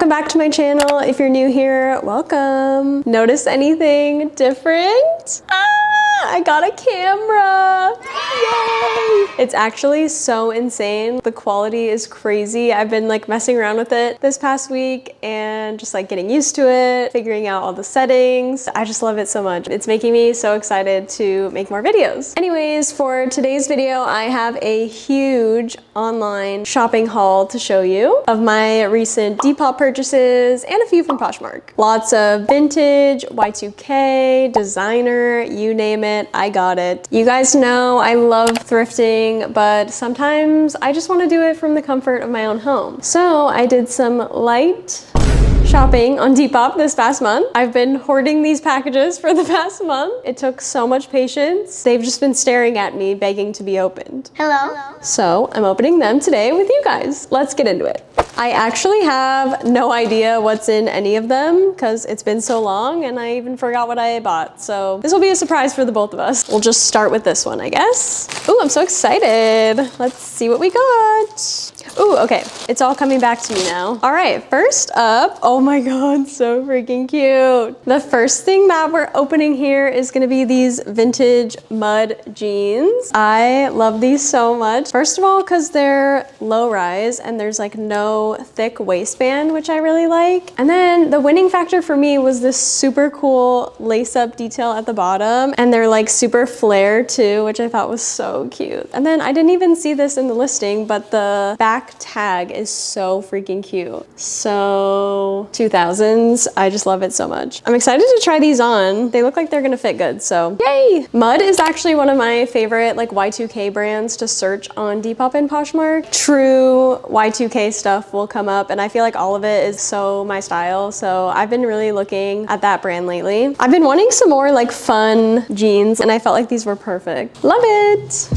Welcome back to my channel. If you're new here, welcome. Notice anything different? I got a camera. Yay! It's actually so insane. The quality is crazy. I've been like messing around with it this past week and just like getting used to it, figuring out all the settings. I just love it so much. It's making me so excited to make more videos. Anyways, for today's video, I have a huge online shopping haul to show you of my recent Depop purchases and a few from Poshmark. Lots of vintage, Y2K, designer, you name it. I got it. You guys know I love thrifting, but sometimes I just want to do it from the comfort of my own home. So I did some light shopping on Depop this past month. I've been hoarding these packages for the past month. It took so much patience. They've just been staring at me, begging to be opened. Hello. So I'm opening them today with you guys. Let's get into it. I actually have no idea what's in any of them because it's been so long and I even forgot what I bought. So this will be a surprise for the both of us. We'll just start with this one, I guess. Ooh, I'm so excited. Let's see what we got. Ooh, okay. It's all coming back to me now. All right, first up, oh my God, so freaking cute. The first thing that we're opening here is gonna be these vintage mud jeans. I love these so much. First of all, because they're low rise and there's like no thick waistband, which I really like. And then the winning factor for me was this super cool lace up detail at the bottom. And they're like super flare too, which I thought was so cute. And then I didn't even see this in the listing, but the back tag is so freaking cute. So 2000s, I just love it so much. I'm excited to try these on. They look like they're gonna fit good, so yay! Mud is actually one of my favorite like Y2K brands to search on Depop and Poshmark. True Y2K stuff will come up and I feel like all of it is so my style. So I've been really looking at that brand lately. I've been wanting some more like fun jeans and I felt like these were perfect. Love it!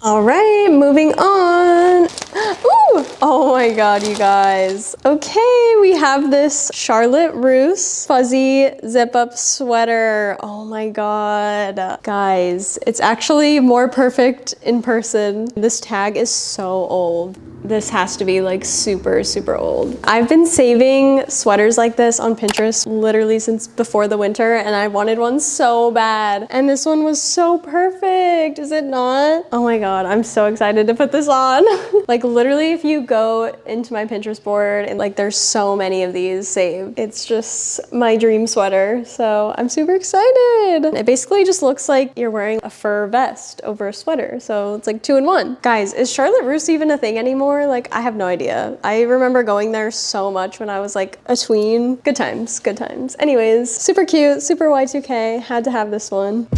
All right, moving on. Ooh, oh my God, you guys. Okay, we have this Charlotte Russe fuzzy zip up sweater. Oh my God. Guys, it's actually more perfect in person. This tag is so old. This has to be like super, super old. I've been saving sweaters like this on Pinterest literally since before the winter and I wanted one so bad. And this one was so perfect, is it not? Oh my God, I'm so excited to put this on. Like literally if you go into my Pinterest board and like there's so many of these saved. It's just my dream sweater. So I'm super excited. It basically just looks like you're wearing a fur vest over a sweater. So it's like 2 in 1. Guys, is Charlotte Russe even a thing anymore? Like, I have no idea. I remember going there so much when I was like a tween. Good times, good times. Anyways, super cute, super Y2K. Had to have this one.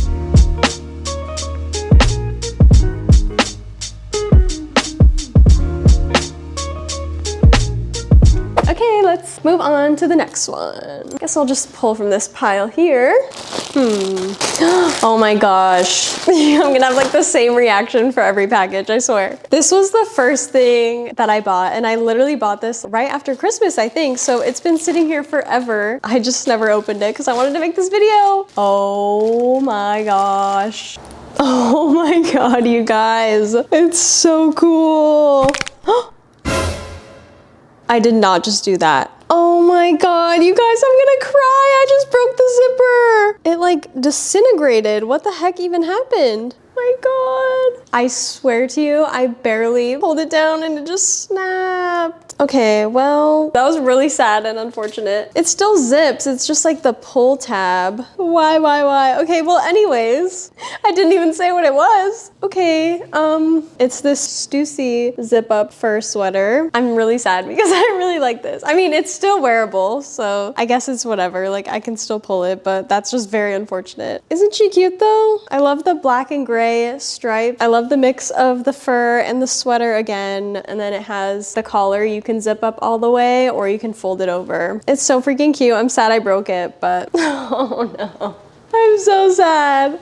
Okay, let's move on to the next one. Guess I'll just pull from this pile here. Oh my gosh. I'm gonna have like the same reaction for every package, I swear. This was the first thing that I bought and I literally bought this right after Christmas, I think. So it's been sitting here forever. I just never opened it because I wanted to make this video. Oh my gosh. Oh my God, you guys. It's so cool. I did not just do that. Oh my God, you guys, I'm gonna cry. I just broke the zipper. It like disintegrated. What the heck even happened? My God. I swear to you, I barely pulled it down and it just snapped. Okay, well, that was really sad and unfortunate. It still zips. It's just like the pull tab. Why? Okay, well, anyways, I didn't even say what it was. Okay, it's this Stussy zip up fur sweater. I'm really sad because I really like this. I mean, it's still wearable, so I guess it's whatever. Like, I can still pull it, but that's just very unfortunate. Isn't she cute though? I love the black and gray stripe. I love the mix of the fur and the sweater again, and then it has the collar. You can zip up all the way or you can fold it over. It's so freaking cute. I'm sad I broke it, but oh no. I'm so sad.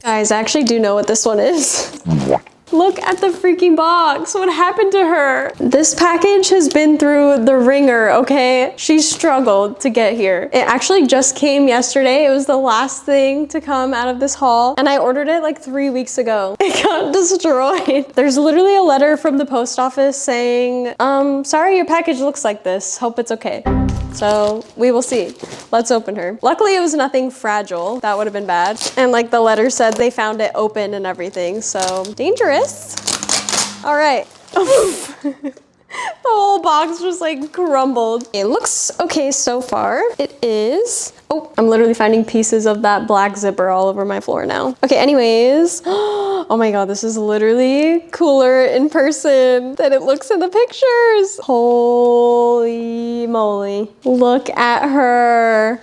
Guys, I actually do know what this one is. Look at the freaking box. What happened to her? This package has been through the ringer, okay? She struggled to get here. It actually just came yesterday. It was the last thing to come out of this haul, and I ordered it like 3 weeks ago. It got destroyed. There's literally a letter from the post office saying, sorry, your package looks like this. Hope it's okay. So we will see. Let's open her. Luckily, it was nothing fragile. That would have been bad. And like the letter said, they found it open and everything. So dangerous. All right. The whole box just like crumbled. It looks okay so far. It is. Oh, I'm literally finding pieces of that black zipper all over my floor now. Okay, anyways. Oh my God, this is literally cooler in person than it looks in the pictures. Holy moly. Look at her.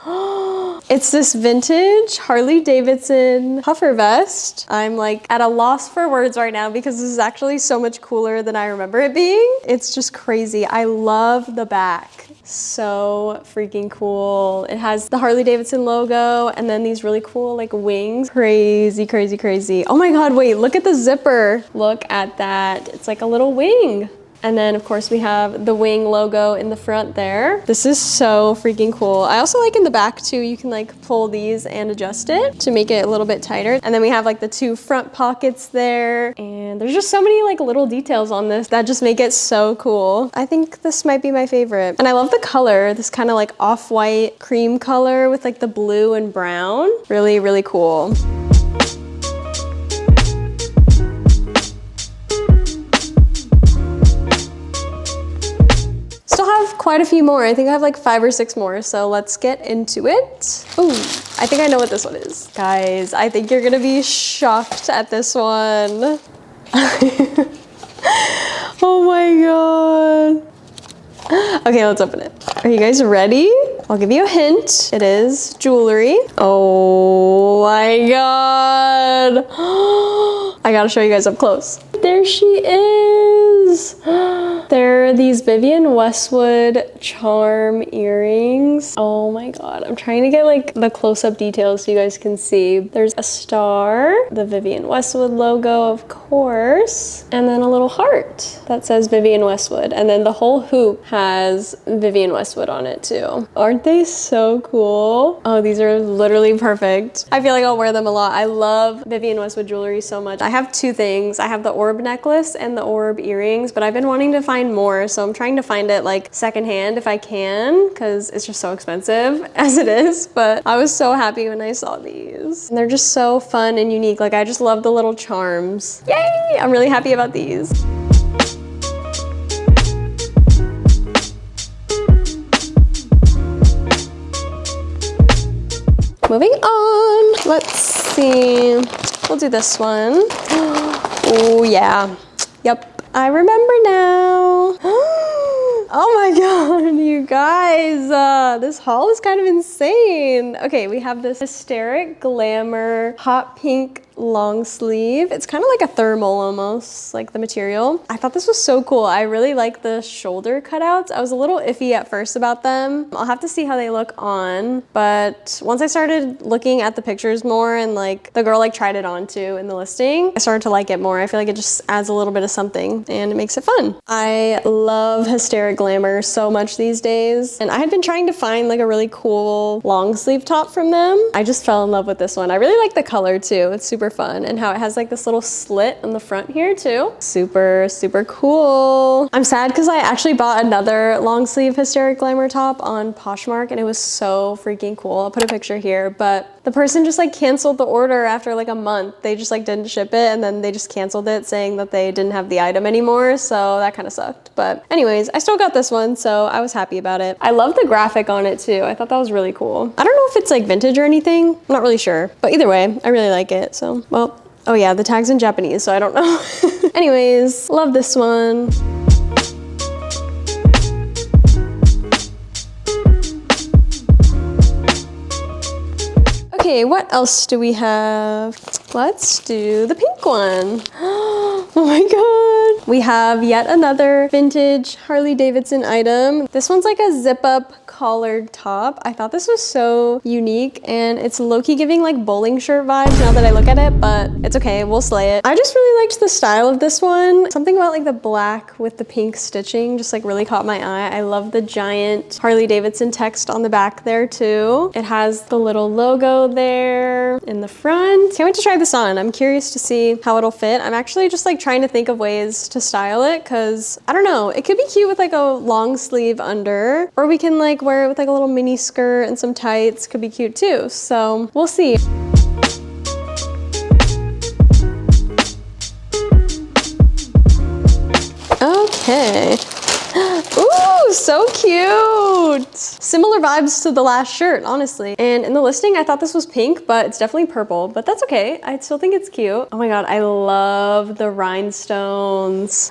It's this vintage Harley Davidson puffer vest. I'm like at a loss for words right now because this is actually so much cooler than I remember it being. It's just crazy. I love the back. So freaking cool. It has the Harley Davidson logo and then these really cool like wings. Crazy, crazy, crazy. Oh my God, wait, look at the zipper. Look at that. It's like a little wing. And then of course we have the wing logo in the front there. This is so freaking cool. I also like in the back too, you can like pull these and adjust it to make it a little bit tighter. And then we have like the 2 front pockets there. And there's just so many like little details on this that just make it so cool. I think this might be my favorite. And I love the color, this kind of like off-white cream color with like the blue and brown. Really, really cool. Quite a few more. I think I have like 5 or 6 more, so let's get into it. Ooh, I think I know what this one is. Guys, I think you're gonna be shocked at this one. Oh my God. Okay, let's open it. Are you guys ready? I'll give you a hint. It is jewelry. Oh my God. I gotta show you guys up close. There she is. They're these Vivienne Westwood charm earrings. Oh my God. I'm trying to get like the close-up details so you guys can see. There's a star, the Vivienne Westwood logo, of course, and then a little heart that says Vivienne Westwood. And then the whole hoop has Vivienne Westwood on it too. Aren't they so cool? Oh, these are literally perfect. I feel like I'll wear them a lot. I love Vivienne Westwood jewelry so much. I have 2 things. I have the orb necklace and the orb earrings, but I've been wanting to find more, so I'm trying to find it like secondhand if I can, because it's just so expensive as it is. But I was so happy when I saw these. And they're just so fun and unique. Like, I just love the little charms. Yay! I'm really happy about these. Moving on. Let's see. We'll do this one. Oh yeah. Yep. I remember now. Oh my God, you guys. This haul is kind of insane. Okay, we have this Hysteric Glamour hot pink long sleeve. It's kind of like a thermal almost, like the material. I thought this was so cool. I really like the shoulder cutouts. I was a little iffy at first about them. I'll have to see how they look on, but once I started looking at the pictures more and like the girl like tried it on too in the listing, I started to like it more. I feel like it just adds a little bit of something and it makes it fun. I love Hysteric Glamour so much these days, and I had been trying to find like a really cool long sleeve top from them. I just fell in love with this one. I really like the color too. It's super fun, and how it has like this little slit on the front here too. Super, super cool. I'm sad because I actually bought another long sleeve Hysteric Glamour top on Poshmark and it was so freaking cool. I'll put a picture here, but the person just like canceled the order after like a month. They just like didn't ship it and then they just canceled it saying that they didn't have the item anymore. So that kind of sucked. But anyways, I still got this one, so I was happy about it. I love the graphic on it too. I thought that was really cool. I don't know if it's like vintage or anything. I'm not really sure, but either way, I really like it. So, well, oh yeah, the tag's in Japanese, so I don't know. Anyways, love this one. Okay, what else do we have? Let's do the pink one. Oh my God. We have yet another vintage Harley Davidson item. This one's like a zip up collared top. I thought this was so unique, and it's low-key giving like bowling shirt vibes now that I look at it, but it's okay, we'll slay it. I just really liked the style of this one. Something about like the black with the pink stitching just like really caught my eye. I love the giant Harley Davidson text on the back there too. It has the little logo there in the front. Can't wait to try this on. I'm curious to see how it'll fit. I'm actually just like trying to think of ways to style it, because I don't know, it could be cute with like a long sleeve under, or we can like wear it with like a little mini skirt and some tights. Could be cute too, so we'll see. Okay. Ooh, so cute. Similar vibes to the last shirt, honestly. And in the listing, I thought this was pink, but it's definitely purple, but that's okay. I still think it's cute. Oh my God, I love the rhinestones.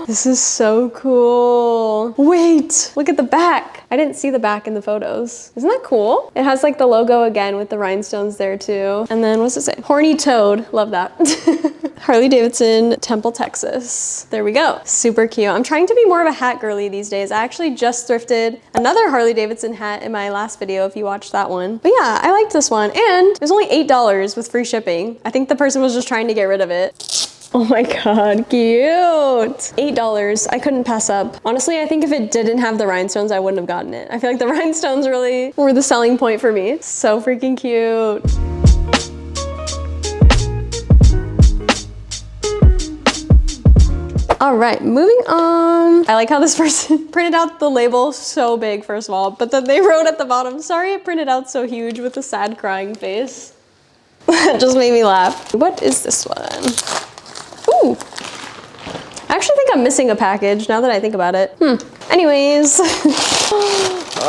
This is so cool. Wait, look at the back. I didn't see the back in the photos. Isn't that cool? It has like the logo again with the rhinestones there too. And then what's it say? Horny toad, love that. Harley Davidson, Temple, Texas. There we go. Super cute. I'm trying to be more of a hat girly these days. I actually just thrifted another Harley Davidson hat in my last video, if you watched that one. But yeah, I liked this one. And it was only $8 with free shipping. I think the person was just trying to get rid of it. Oh my God, cute. $8, I couldn't pass up. Honestly, I think if it didn't have the rhinestones, I wouldn't have gotten it. I feel like the rhinestones really were the selling point for me. So freaking cute. All right, moving on. I like how this person printed out the label so big, first of all, but then they wrote at the bottom, sorry it printed out so huge with a sad crying face. That just made me laugh. What is this one? Ooh. I actually think I'm missing a package now that I think about it. Anyways.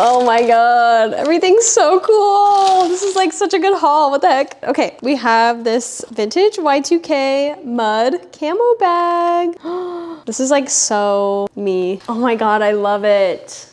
Oh my God, everything's so cool. This is like such a good haul, what the heck? Okay, we have this vintage Y2K mud camo bag. This is like so me. Oh my God, I love it.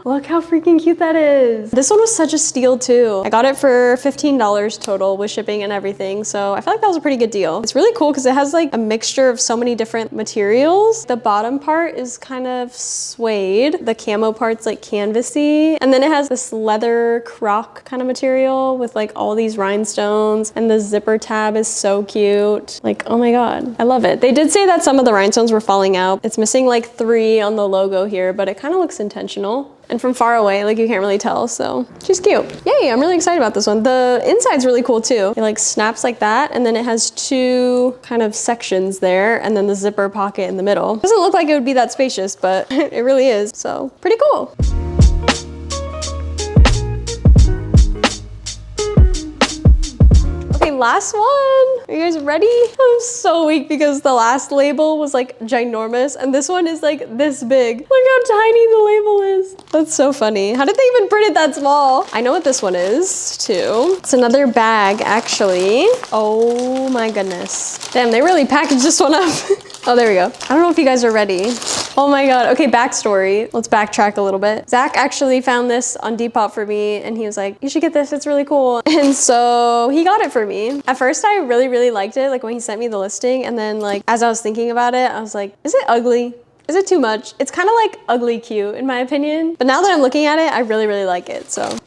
Look how freaking cute that is. This one was such a steal too. I got it for $15 total with shipping and everything, so I feel like that was a pretty good deal. It's really cool because it has like a mixture of so many different materials. The bottom part is kind of suede. The camo part's like canvasy. And then it has this leather croc kind of material with like all these rhinestones, and the zipper tab is so cute. Like, oh my God, I love it. They did say that some of the rhinestones were falling out. It's missing like 3 on the logo here, but it kind of looks intentional. And from far away, like you can't really tell, so she's cute. Yay, I'm really excited about this one. The inside's really cool too. It like snaps like that, and then it has 2 kind of sections there, and then the zipper pocket in the middle. Doesn't look like it would be that spacious, but it really is, so pretty cool. Last one. Are you guys ready? I'm so weak because the last label was like ginormous, and this one is like this big. Look how tiny the label is. That's so funny. How did they even print it that small? I know what this one is too. It's another bag actually. Oh my goodness. Damn, they really packaged this one up. Oh, there we go. I don't know if you guys are ready. Oh my God. Okay, backstory. Let's backtrack a little bit. Zach actually found this on Depop for me, and he was like, you should get this, it's really cool. And so he got it for me. At first, I really liked it, like when he sent me the listing, and then like as I was thinking about it, I was like, is it ugly? Is it too much? It's kind of like ugly cute in my opinion. But now that I'm looking at it, I really like it, so.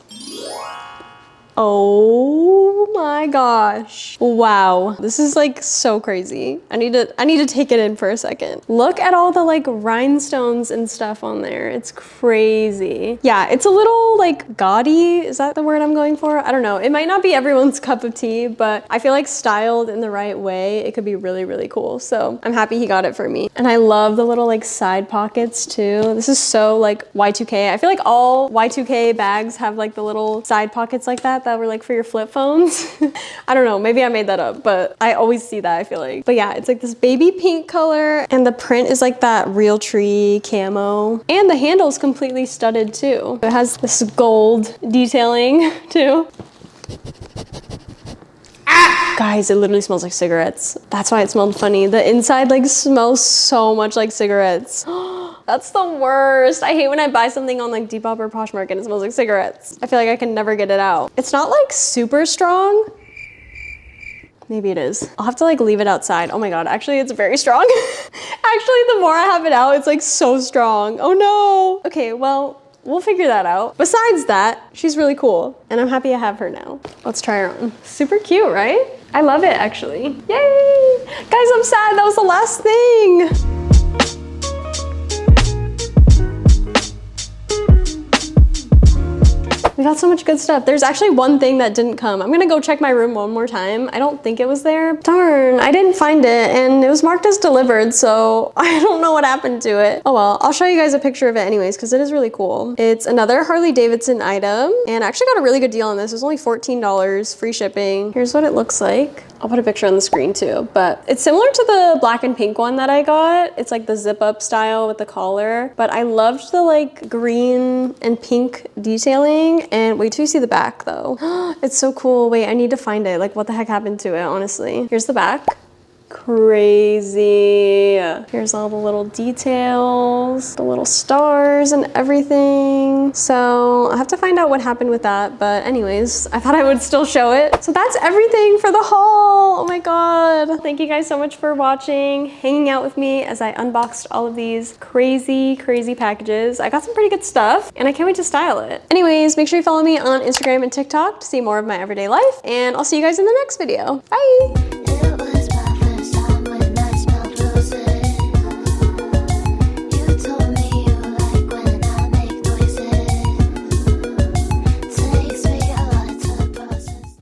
Oh my gosh. Wow. This is like so crazy. I need to take it in for a second. Look at all the like rhinestones and stuff on there. It's crazy. Yeah, it's a little like gaudy. Is that the word I'm going for? I don't know. It might not be everyone's cup of tea, but I feel like styled in the right way, it could be really cool. So I'm happy he got it for me. And I love the little like side pockets too. This is so like Y2K. I feel like all Y2K bags have like the little side pockets like that were like for your flip phones. I don't know, maybe I made that up, but I always see that, I feel like. But yeah, it's like this baby pink color, and the print is like that real tree camo, and the handle is completely studded too. It has this gold detailing too. Guys, it literally smells like cigarettes. That's why it smelled funny. The inside like smells so much like cigarettes. That's the worst. I hate when I buy something on like Depop or Poshmark and it smells like cigarettes. I feel like I can never get it out. It's not like super strong. Maybe it is. I'll have to like leave it outside. Oh my God, actually it's very strong. Actually, the more I have it out, it's like so strong. Oh no. Okay, well, we'll figure that out. Besides that, she's really cool and I'm happy I have her now. Let's try her on. Super cute, right? I love it actually. Yay! Guys, I'm sad that was the last thing. We got so much good stuff. There's actually one thing that didn't come. I'm gonna go check my room one more time. I don't think it was there. Darn, I didn't find it and it was marked as delivered, so I don't know what happened to it. Oh well, I'll show you guys a picture of it anyways because it is really cool. It's another Harley Davidson item and I actually got a really good deal on this. It was only $14, free shipping. Here's what it looks like. I'll put a picture on the screen too, but it's similar to the black and pink one that I got. It's like the zip up style with the collar, but I loved the like green and pink detailing. And wait till you see the back though. It's so cool. Wait, I need to find it. Like what the heck happened to it, honestly. Here's the back. Crazy. Here's all the little details, the little stars and everything. So I have to find out what happened with that. But anyways, I thought I would still show it. So that's everything for the haul. Oh my God. Thank you guys so much for watching, hanging out with me as I unboxed all of these crazy, crazy packages. I got some pretty good stuff and I can't wait to style it. Anyways, make sure you follow me on Instagram and TikTok to see more of my everyday life. And I'll see you guys in the next video. Bye.